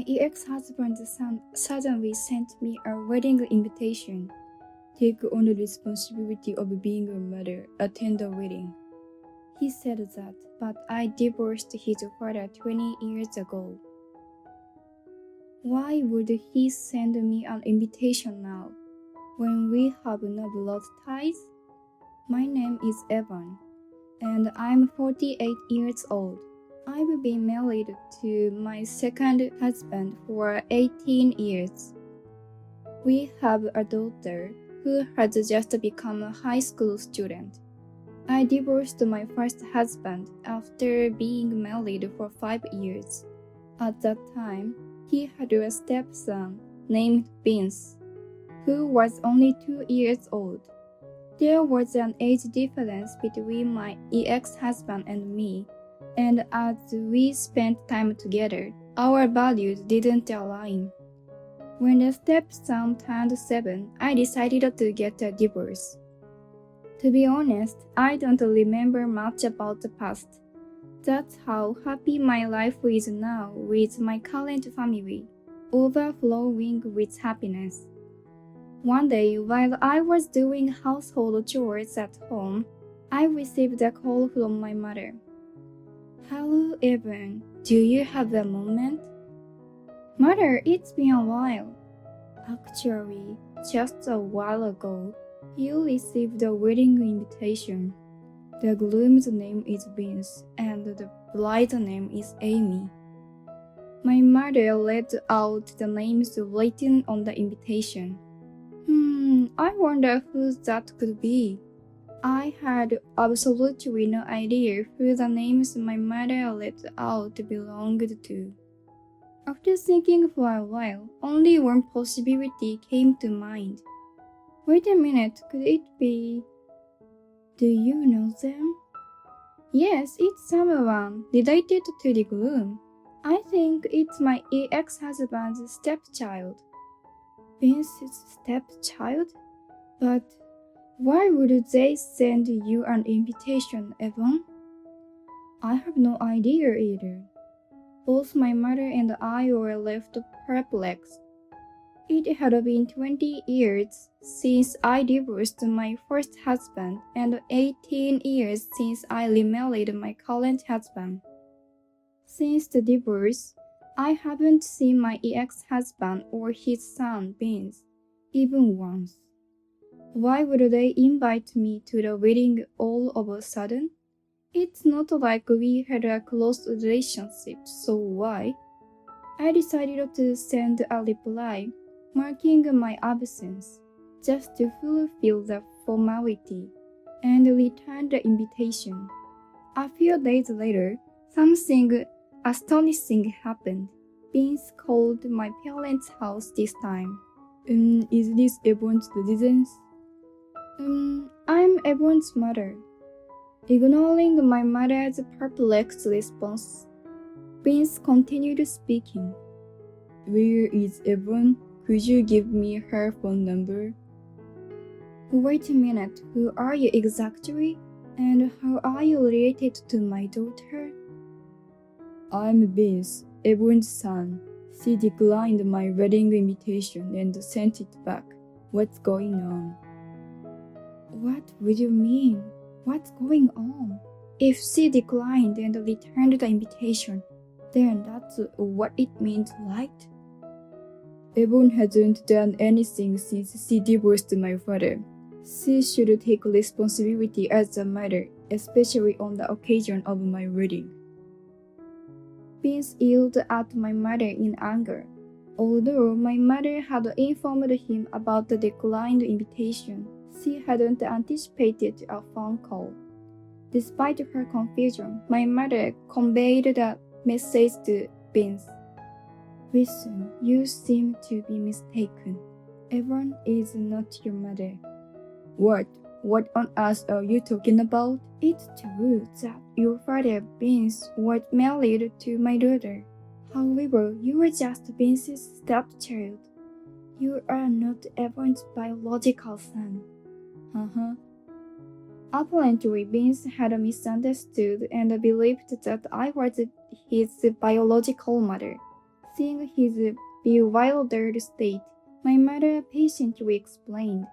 ex-husband's son suddenly sent me a wedding invitation. Take on the responsibility of being a mother, attend the wedding. He said that, but I divorced his father 20 years ago. Why would he send me an invitation now, when we have no blood ties? My name is Evan, and I'm 48 years old. I've been married to my second husband for 18 years. We have a daughter who has just become a high school student. I divorced my first husband after being married for 5 years. At that time, he had a stepson named Vince, who was only 2 years old. There was an age difference between my ex-husband and me, and as we spent time together, our values didn't align. When the stepson turned 7, I decided to get a divorce. To be honest, I don't remember much about the past. That's how happy my life is now with my current family, overflowing with happiness. One day, while I was doing household chores at home, I received a call from my mother. Hello, Evan. Do you have a moment? Mother, it's been a while. Actually, just a while ago, you received a wedding invitation. The groom's name is Vince, and the bride's name is Amy. My mother read out the names written on the invitation. I wonder who that could be. I had absolutely no idea who the names my mother read out belonged to. After thinking for a while, only one possibility came to mind. Wait a minute, could it be... Do you know them? Yes, it's someone related to the groom. I think it's my ex-husband's stepchild. Vince's stepchild? But why would they send you an invitation, Evan? I have no idea either. Both my mother and I were left perplexed. It had been 20 years since I divorced my first husband and 18 years since I remarried my current husband. Since the divorce, I haven't seen my ex-husband or his son Vince, even once. Why would they invite me to the wedding all of a sudden? It's not like we had a close relationship, so why? I decided to send a reply, marking my absence, just to fulfill the formality, and return the invitation. A few days later, something astonishing happened. Vince called my parents' house this time. Is this Evan's residence? I'm Evan's mother. Ignoring my mother's perplexed response, Vince continued speaking. Where is Evan? Could you give me her phone number? Wait a minute, who are you exactly? And how are you related to my daughter? I'm Vince, Evan's son. She declined my wedding invitation and sent it back. What's going on? What would you mean? What's going on? If she declined and returned the invitation, then that's what it means, right? Evan hasn't done anything since she divorced my father. She should take responsibility as a mother, especially on the occasion of my wedding. Vince yelled at my mother in anger. Although my mother had informed him about the declined invitation, she hadn't anticipated a phone call. Despite her confusion, my mother conveyed the message to Vince. Listen, you seem to be mistaken. Evan is not your mother. What? What on earth are you talking about? It's true that your father, Vince, was married to my daughter. However, you are just Vince's stepchild. You are not Evan's biological son. Apparently, Vince had misunderstood and believed that I was his biological mother. Seeing his bewildered state, my mother patiently explained,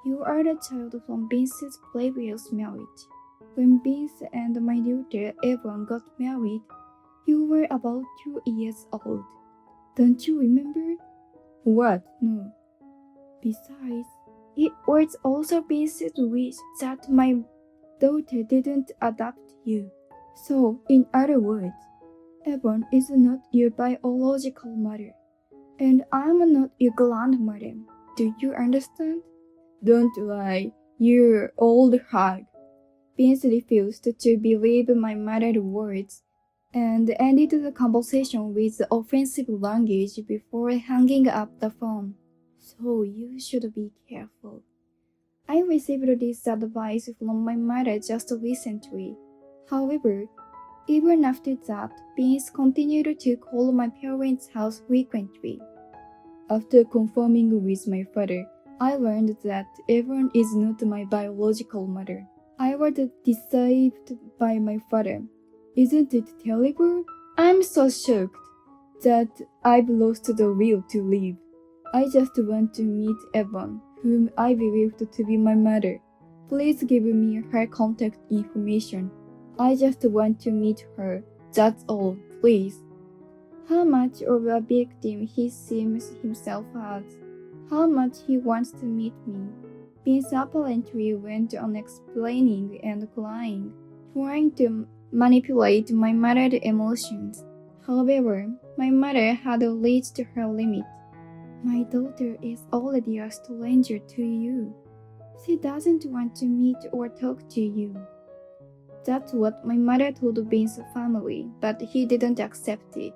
"You are the child from Vince's previous marriage. When Vince and my daughter Evan got married, you were about 2 years old. Don't you remember?" "What? No." "Besides, it was also Vince's wish that my daughter didn't adopt you. So, in other words, Evan is not your biological mother, and I'm not your grandmother. Do you understand?" "Don't lie, you old hag." Vince refused to believe my mother's words and ended the conversation with offensive language before hanging up the phone. "So you should be careful." I received this advice from my mother just recently. However, even after that, Vince continued to call my parents' house frequently. After confirming with my father, I learned that Evan is not my biological mother. I was deceived by my father. Isn't it terrible? I'm so shocked that I've lost the will to live. I just want to meet Evan, whom I believed to be my mother. Please give me her contact information. I just want to meet her. That's all, please. How much of a victim he seems himself as. How much he wants to meet me. Vince apparently went on explaining and crying, trying to manipulate my mother's emotions. However, my mother had reached her limit. "My daughter is already a stranger to you. She doesn't want to meet or talk to you." That's what my mother told Vince's family, but he didn't accept it.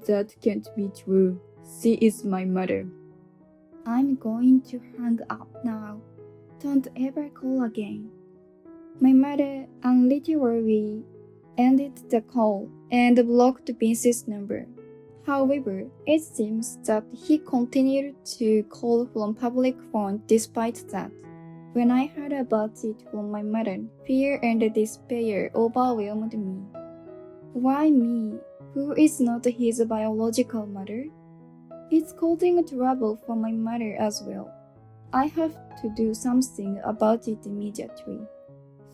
"That can't be true. She is my mother." I'm going to hang up now. Don't ever call again. My mother literally ended the call and blocked Vince's number. However, it seems that he continued to call from public phone despite that. When I heard about it from my mother, fear and despair overwhelmed me. Why me, who is not his biological mother? It's causing trouble for my mother as well. I have to do something about it immediately.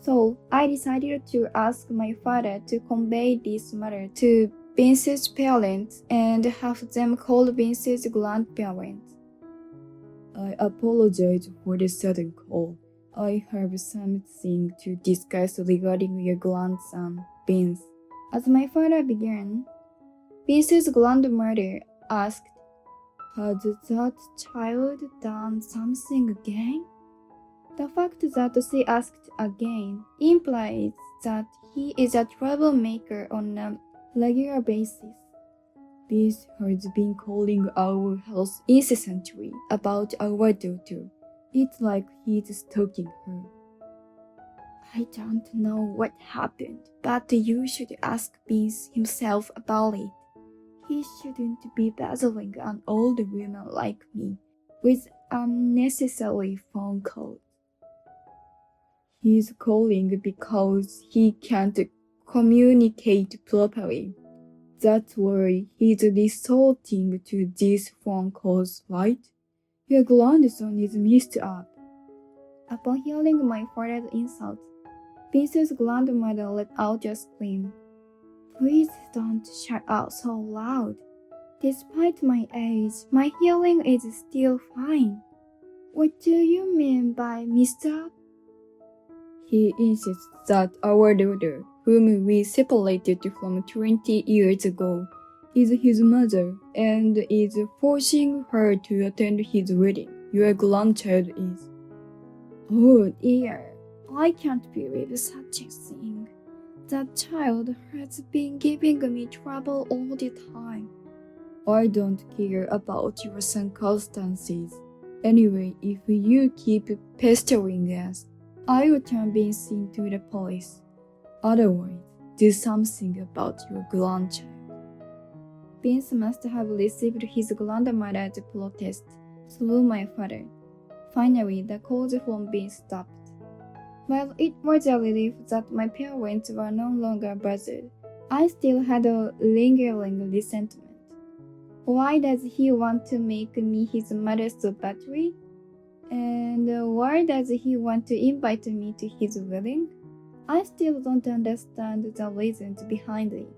So I decided to ask my father to convey this matter to Vince's parents and have them call Vince's grandparents. "I apologize for the sudden call. I have something to discuss regarding your grandson, Vince." As my father began, Vince's grandmother asked, "Has that child done something again?" The fact that she asked again implies that he is a troublemaker on a regular basis. "Vince has been calling our house incessantly about our daughter. It's like he's stalking her." I don't know what happened, but you should ask Vince himself about it. He shouldn't be battling an old woman like me with unnecessary phone calls. He's calling because he can't communicate properly. That's why he's resorting to these phone calls, right? Your grandson is messed up. Upon hearing my father's insult, Vince's grandmother let out a scream. "Please don't shout out so loud. Despite my age, my hearing is still fine. What do you mean by messed up?" He insists that our daughter, whom we separated from 20 years ago, is his mother and is forcing her to attend his wedding. Your grandchild is. Oh dear, I can't believe such a thing. That child has been giving me trouble all the time. I don't care about your circumstances. Anyway, if you keep pestering us, I will turn Vince into the police. Otherwise, do something about your grandchild. Vince must have received his grandmother's protest through my father. Finally, the calls from Vince stopped. While it was a relief that my parents were no longer bothered, I still had a lingering resentment. Why does he want to make me his mother's battery? And why does he want to invite me to his wedding? I still don't understand the reasons behind it.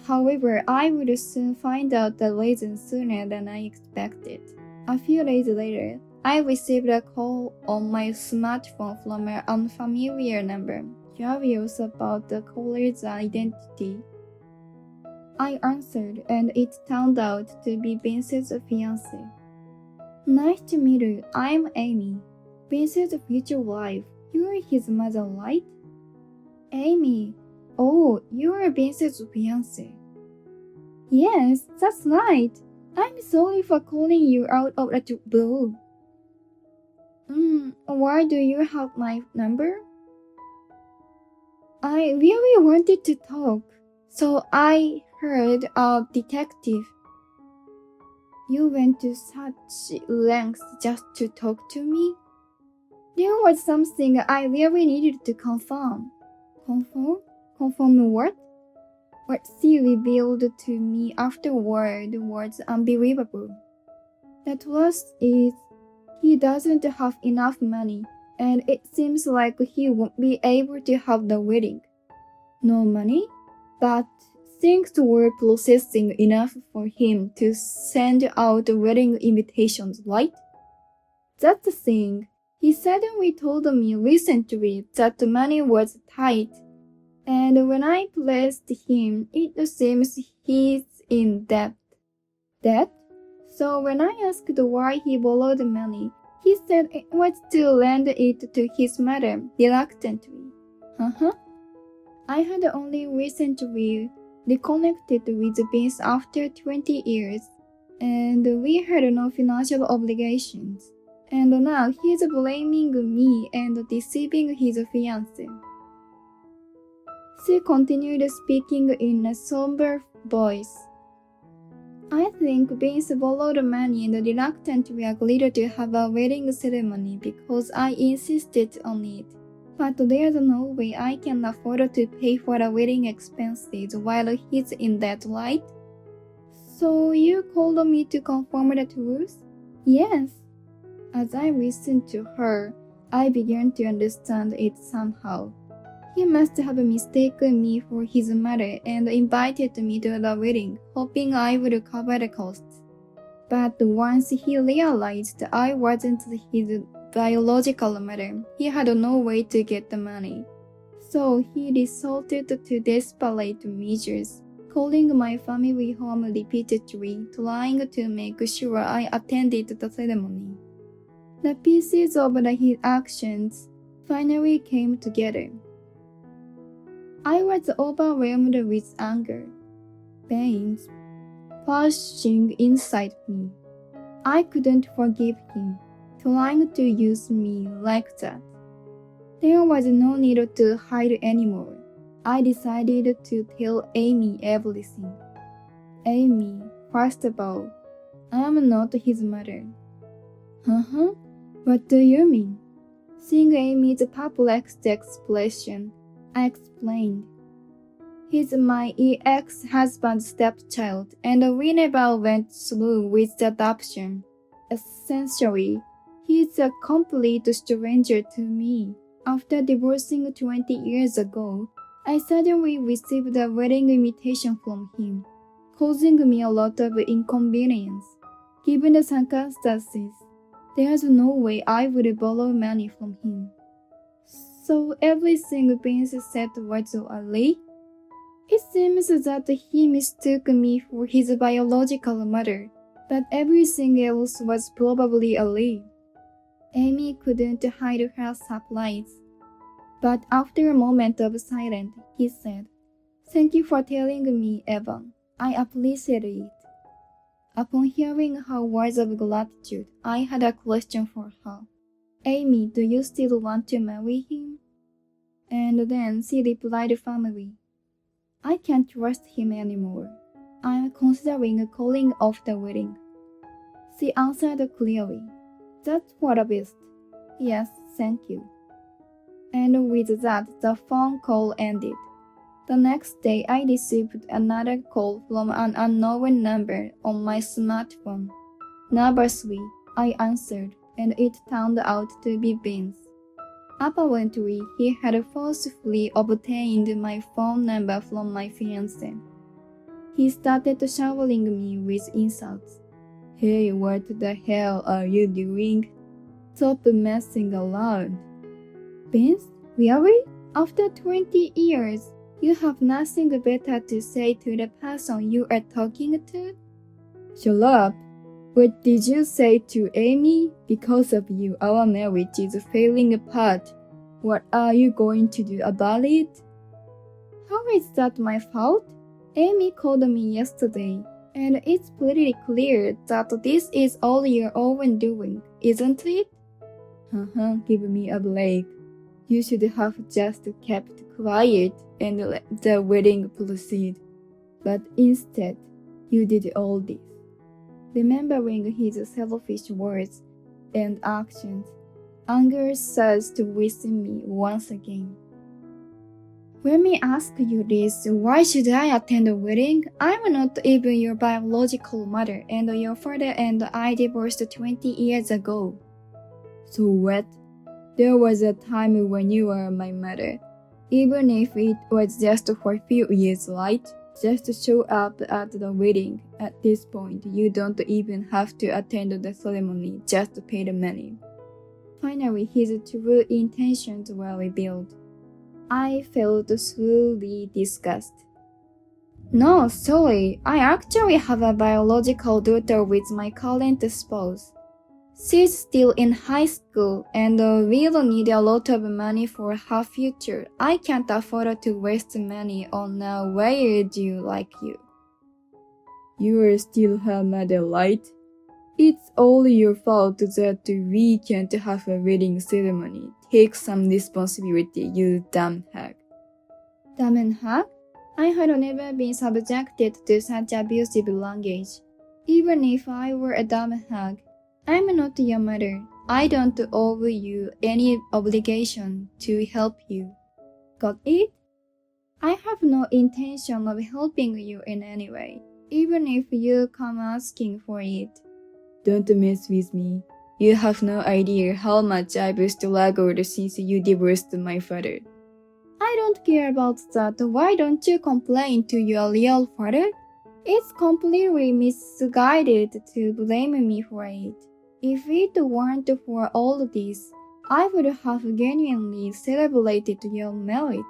However, I would soon find out the reason sooner than I expected. A few days later, I received a call on my smartphone from an unfamiliar number, curious about the caller's identity. I answered, and it turned out to be Vince's fiancée. Nice to meet you. I'm Amy, Vince's future wife. You're his mother, right? Amy. Oh, you're Vince's fiancée. Yes, that's right. I'm sorry for calling you out of the blue. Why do you have my number? I really wanted to talk, so I heard a detective. You went to such lengths just to talk to me? There was something I really needed to confirm. Confirm? Confirm what? What she revealed to me afterward was unbelievable. The truth is, he doesn't have enough money, and it seems like he won't be able to have the wedding. No money? But things were processing enough for him to send out wedding invitations, right? That's the thing. He suddenly told me recently that the money was tight, and when I pressed him, it seems he's in debt. Debt? So when I asked why he borrowed money, he said it was to lend it to his mother, reluctantly. I had only recently reconnected with Vince after 20 years, and we had no financial obligations. And now he's blaming me and deceiving his fiancée. She continued speaking in a somber voice. I think Vince borrowed money and reluctantly agreed to have a wedding ceremony because I insisted on it. But there's no way I can afford to pay for the wedding expenses while he's in debt, right? So you called me to confirm the truth? Yes. As I listened to her, I began to understand it somehow. He must have mistaken me for his mother and invited me to the wedding, hoping I would cover the costs. But once he realized I wasn't his biological mother, he had no way to get the money. So he resorted to desperate measures, calling my family home repeatedly, trying to make sure I attended the ceremony. The pieces of his actions finally came together. I was overwhelmed with anger, pains pushing inside me. I couldn't forgive him, trying to use me like that. There was no need to hide anymore. I decided to tell Amy everything. Amy, first of all, I'm not his mother. What do you mean? Seeing Amy's perplexed expression, I explained. He's my ex-husband's stepchild, and we never went through with the adoption. Essentially, he's a complete stranger to me. After divorcing 20 years ago, I suddenly received a wedding invitation from him, causing me a lot of inconvenience. Given the circumstances, there's no way I would borrow money from him. So everything Vince said was a lie? It seems that he mistook me for his biological mother, but everything else was probably a lie. Amy couldn't hide her surprise. But after a moment of silence, he said, "Thank you for telling me, Evan. I appreciate it." Upon hearing her words of gratitude, I had a question for her. "Amy, do you still want to marry him?" And then she replied firmly, "I can't trust him anymore. I'm considering calling off the wedding." She answered clearly, "That's for the best. Yes, thank you." And with that, the phone call ended. The next day, I received another call from an unknown number on my smartphone. Nervously, I answered, and it turned out to be Vince. Apparently, he had forcefully obtained my phone number from my fiancé. He started showering me with insults. Hey, what the hell are you doing? Stop messing around. Vince, really? After 20 years, you have nothing better to say to the person you are talking to? Shut up. What did you say to Amy? Because of you, our marriage is falling apart. What are you going to do about it? How is that my fault? Amy called me yesterday, and it's pretty clear that this is all your own doing, isn't it? Give me a break. You should have just kept quiet and let the wedding proceed. But instead, you did all this. Remembering his selfish words and actions, anger surged within me once again. Let me ask you this, why should I attend a wedding? I'm not even your biological mother, and your father and I divorced 20 years ago. So what? There was a time when you were my mother. Even if it was just for a few years, right? Just show up at the wedding. At this point, you don't even have to attend the ceremony, just pay the money. Finally, his true intentions were revealed. I felt slowly disgusted. No, sorry, I actually have a biological daughter with my current spouse. She's still in high school and will need a lot of money for her future. I can't afford to waste money on a weirdo like you. You are still her mother, right? It's all your fault that we can't have a wedding ceremony. Take some responsibility, you dumb hag. Dumb hag? I had never been subjected to such abusive language. Even if I were a dumb hag, I'm not your mother. I don't owe you any obligation to help you. Got it? I have no intention of helping you in any way, even if you come asking for it. Don't mess with me. You have no idea how much I've struggled since you divorced my father. I don't care about that. Why don't you complain to your real father? It's completely misguided to blame me for it. If it weren't for all this, I would have genuinely celebrated your marriage.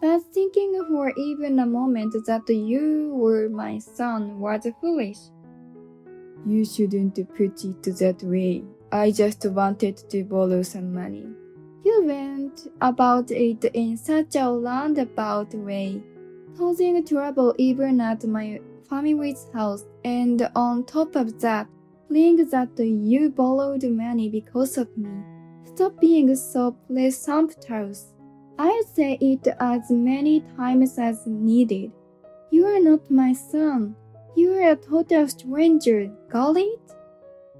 But thinking for even a moment that you were my son was foolish. You shouldn't put it that way. I just wanted to borrow some money. You went about it in such a roundabout way, causing trouble even at my family's house, and on top of that, saying that you borrowed money because of me. Stop being so presumptuous. I'll say it as many times as needed. You are not my son. You are a total stranger. Got it?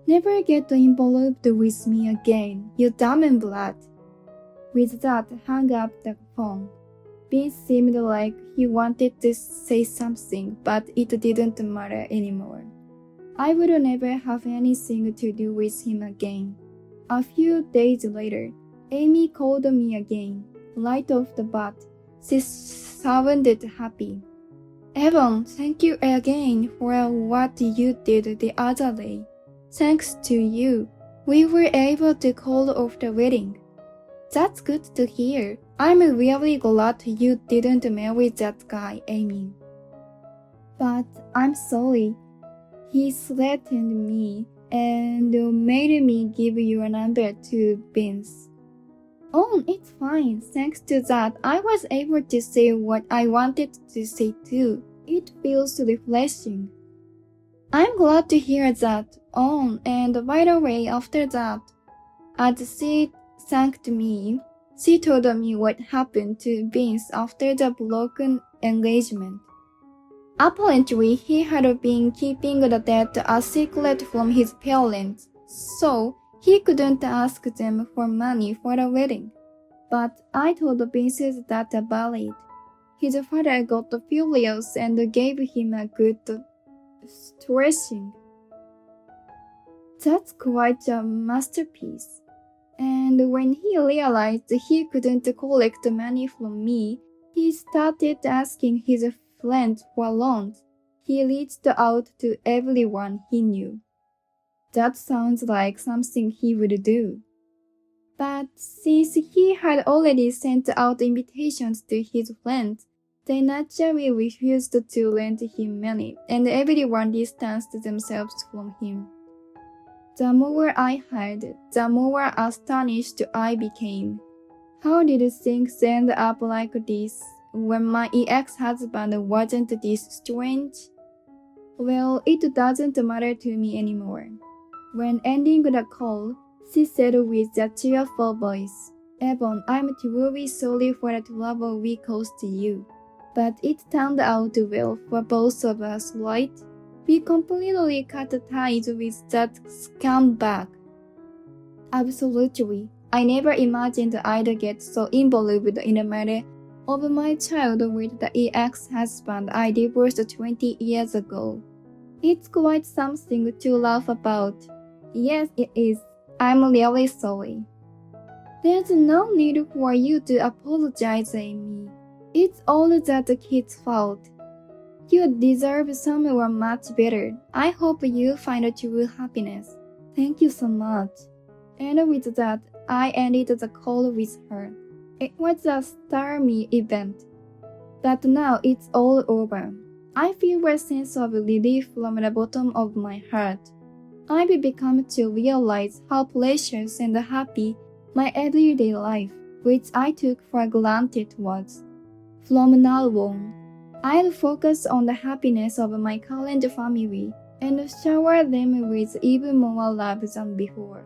Never get involved with me again, you dumb blood. With that, hung up the phone. Vince seemed like he wanted to say something, but it didn't matter anymore. I would never have anything to do with him again. A few days later, Amy called me again. Right off the bat, she sounded happy. Evan, thank you again for what you did the other day. Thanks to you, we were able to call off the wedding. That's good to hear. I'm really glad you didn't marry that guy, Amy. But I'm sorry. He threatened me and made me give your number to Vince. Oh, it's fine. Thanks to that, I was able to say what I wanted to say too. It feels refreshing. I'm glad to hear that. Oh, and by the way, after that, as she thanked me, she told me what happened to Vince after the broken engagement. Apparently, he had been keeping the debt a secret from his parents, so he couldn't ask them for money for the wedding. But I told Vince that about it. His father got furious and gave him a good thrashing. That's quite a masterpiece. And when he realized he couldn't collect money from me, he started asking his friends for loans. He reached out to everyone he knew. That sounds like something he would do. But since he had already sent out invitations to his friends, they naturally refused to lend him money, and everyone distanced themselves from him. The more I heard, the more astonished I became. How did things end up like this when my ex-husband wasn't this strange? Well, it doesn't matter to me anymore. When ending the call, she said with a cheerful voice, "Evan, I'm truly sorry for the trouble we caused you. But it turned out well for both of us, right? We completely cut ties with that scumbag." Absolutely. I never imagined I'd get so involved in the matter of my child with the ex-husband I divorced 20 years ago. It's quite something to laugh about. Yes, it is. I'm really sorry. There's no need for you to apologize, Amy. It's all that kid's fault. You deserve someone much better. I hope you find true happiness. Thank you so much. And with that, I ended the call with her. It was a stormy event. But now it's all over. I feel a sense of relief from the bottom of my heart. I've become to realize how precious and happy my everyday life, which I took for granted, was. From now on, I'll focus on the happiness of my current family and shower them with even more love than before.